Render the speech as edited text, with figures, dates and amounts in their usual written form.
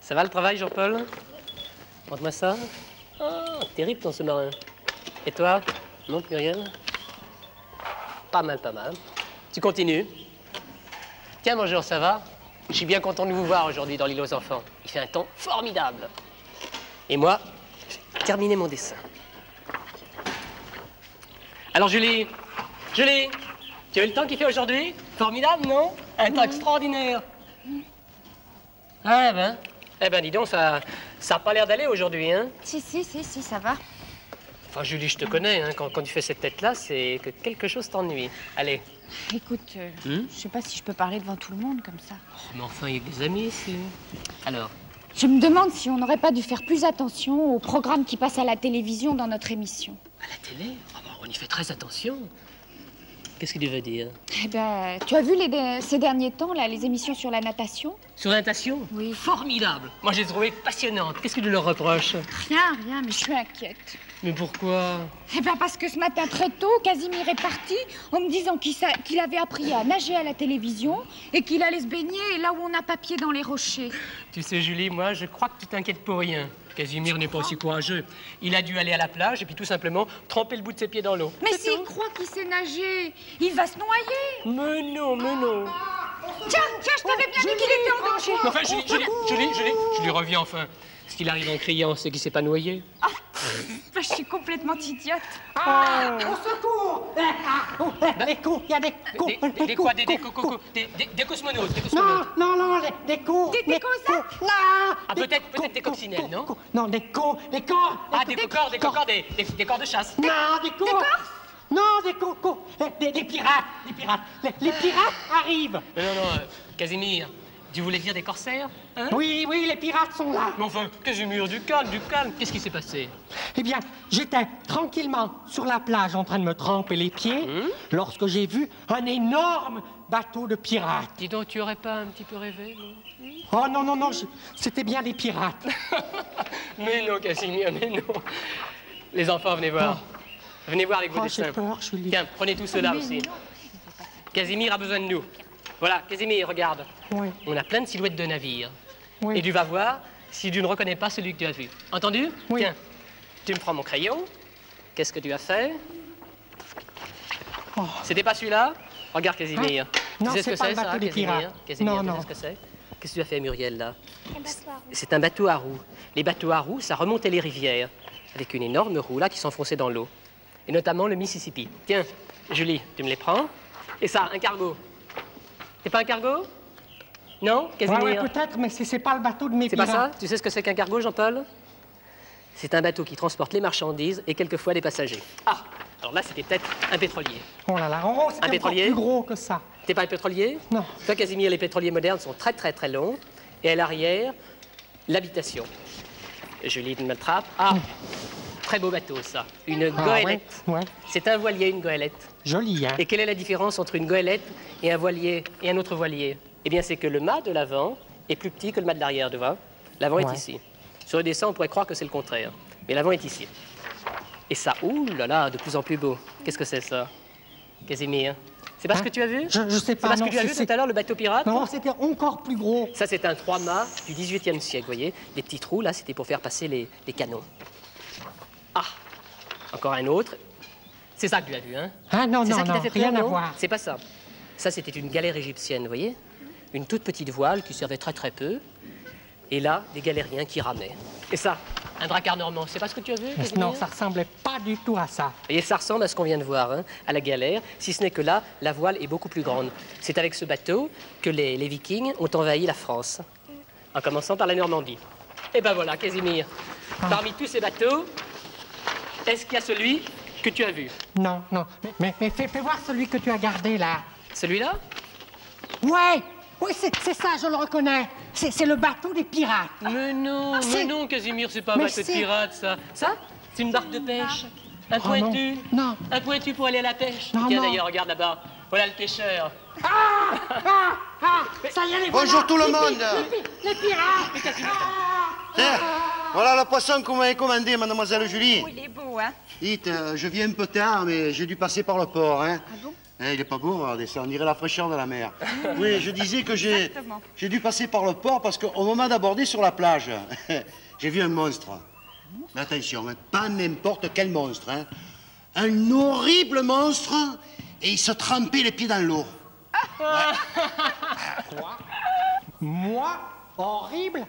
Ça va le travail, Jean-Paul? Montre-moi ça. Oh, terrible ton sous-marin. Et toi? Non, Muriel? Pas mal, pas mal. Tu continues. Tiens, bonjour, ça va? Je suis bien content de vous voir aujourd'hui dans l'île aux enfants. Il fait un temps formidable. Et moi, j'ai terminé mon dessin. Alors, Julie, tu as eu le temps qu'il fait aujourd'hui? Formidable, non? Un temps extraordinaire. Ah ben, dis donc, ça a pas l'air d'aller aujourd'hui, hein? Si, ça va. Enfin, Julie, je te connais, hein, quand tu fais cette tête-là, c'est que quelque chose t'ennuie. Allez. Écoute, je sais pas si je peux parler devant tout le monde comme ça. Oh, mais enfin, il y a des amis ici. Alors? Je me demande si on n'aurait pas dû faire plus attention aux programmes qui passent à la télévision dans notre émission. À la télé? Oh, ben, on y fait très attention. Qu'est-ce que tu veux dire? Eh ben, tu as vu ces derniers temps, là, les émissions sur la natation? Sur la natation? Oui. Formidable. Moi, je les ai trouvées passionnantes. Qu'est-ce que tu leur reproches? Rien, mais je suis inquiète. Mais pourquoi? Eh ben, parce que ce matin très tôt, Casimir est parti en me disant qu'il avait appris à nager à la télévision et qu'il allait se baigner là où on a pas pied dans les rochers. Tu sais, Julie, moi, je crois que tu t'inquiètes pour rien. Casimir n'est pas aussi courageux. Il a dû aller à la plage et puis tout simplement tremper le bout de ses pieds dans l'eau. Mais s'il croit qu'il sait nager, il va se noyer. Mais non, mais non. Tiens, je t'avais bien dit qu'il était en danger. Enfin, Julie, reviens enfin. Ce qu'il arrive en criant, c'est qu'il s'est pas noyé. Ah, je suis complètement idiote. Au secours! Des cons, il y a des cons. Des quoi? Des cosmonautes, Non, des cons. Des cosaques? Ah, peut-être des coccinelles, non? Non, des corps. Ah, des corps de chasse. Non, des corps. Non, des pirates. Les pirates arrivent. Mais non, Casimir, tu voulais dire des corsaires, hein? Oui, les pirates sont là. Mais enfin, Casimir, du calme. Qu'est-ce qui s'est passé? Eh bien, j'étais tranquillement sur la plage en train de me tremper les pieds lorsque j'ai vu un énorme bateau de pirates. Dis donc, tu aurais pas un petit peu rêvé, non? Oh non, c'était bien des pirates. Mais non, Casimir, mais non. Les enfants, venez voir. Venez voir avec vos dessins. J'ai peur, Julie. Tiens, prenez tout cela aussi. Casimir a besoin de nous. Voilà, Casimir, regarde. Oui. On a plein de silhouettes de navires. Oui. Et tu vas voir si tu ne reconnais pas celui que tu as vu. Entendu? Oui. Tiens, tu me prends mon crayon. Qu'est-ce que tu as fait? Oh. C'était pas celui-là? Regarde, Casimir. Non, tu sais ce que c'est pas le ça, bateau des Casimir? pirates. Casimir, Non. Tu sais ce que c'est? Qu'est-ce que tu as fait, Muriel, là? Un bateau à roues. C'est un bateau à roues. Les bateaux à roues, ça remontait les rivières, avec une énorme roue, là, qui s'enfonçait dans l'eau. Et notamment le Mississippi. Tiens, Julie, tu me les prends. Et ça, un cargo. C'est pas un cargo? Non, Casimir? Ouais, peut-être, mais c'est pas le bateau de mes C'est pirates. pas ça? Tu sais ce que c'est qu'un cargo, Jean-Paul? C'est un bateau qui transporte les marchandises et quelquefois des passagers. Ah, alors là, c'était peut-être un pétrolier. Oh là là, c'était encore pétrolier? plus gros que ça. T'es pas un pétrolier? Non. Toi, Casimir, les pétroliers modernes sont très, très, très longs. Et à l'arrière, l'habitation. Julie me l'attrape. Ah, très beau bateau, ça. Une goélette. Ouais. C'est un voilier, une goélette. Joli, hein? Et quelle est la différence entre une goélette et un voilier et un autre voilier? Eh bien, c'est que le mât de l'avant est plus petit que le mât de l'arrière, tu vois. L'avant est ici. Sur le dessin, on pourrait croire que c'est le contraire. Mais l'avant est ici. Et ça, ouh là là, de plus en plus beau. Qu'est-ce que c'est, ça, Casimir? C'est pas ce que tu as vu? Je sais pas. C'est pas ce que tu as vu tout à l'heure, le bateau pirate? Non, c'était encore plus gros. Ça, c'est un 3-mâts du XVIIIe siècle, vous voyez. Les petits trous, là, c'était pour faire passer les canons. Ah, encore un autre. C'est ça que tu as vu, hein? Ah non, C'est ça qui t'a fait peur, rien à non? voir. C'est pas ça. Ça, c'était une galère égyptienne, vous voyez? Une toute petite voile qui servait très très peu. Et là, des galériens qui ramaient. Et ça, un dracard normand, c'est pas ce que tu as vu? Non, ça ressemblait pas du tout à ça. Et ça ressemble à ce qu'on vient de voir, hein, à la galère, si ce n'est que là, la voile est beaucoup plus grande. C'est avec ce bateau que les Vikings ont envahi la France, en commençant par la Normandie. Et ben voilà, Casimir, parmi tous ces bateaux, est-ce qu'il y a celui que tu as vu? Non. Mais fais voir celui que tu as gardé, là. Celui-là? Ouais, c'est ça, je le reconnais. C'est le bateau des pirates. Mais non, Casimir, c'est pas un bateau de pirate, ça. Ça, c'est une barque de pêche. Un pointu. Non. Un pointu pour aller à la pêche. Non, Tiens, non. d'ailleurs, regarde là-bas. Voilà le pêcheur. Ça y est, les Bonjour voilà. tout le monde. Les pirates. Tiens, voilà le poisson que vous m'avez commandé, mademoiselle Julie. Oh, il est beau, hein? Dites, je viens un peu tard, mais j'ai dû passer par le port, hein. Ah bon? Il est pas beau, regardez ça, on dirait la fraîcheur de la mer. Oui, je disais que j'ai dû passer par le port parce qu'au moment d'aborder sur la plage, j'ai vu un monstre. Mais attention, hein, pas n'importe quel monstre. Hein. Un horrible monstre et il se trempait les pieds dans l'eau. Quoi? Moi? Horrible?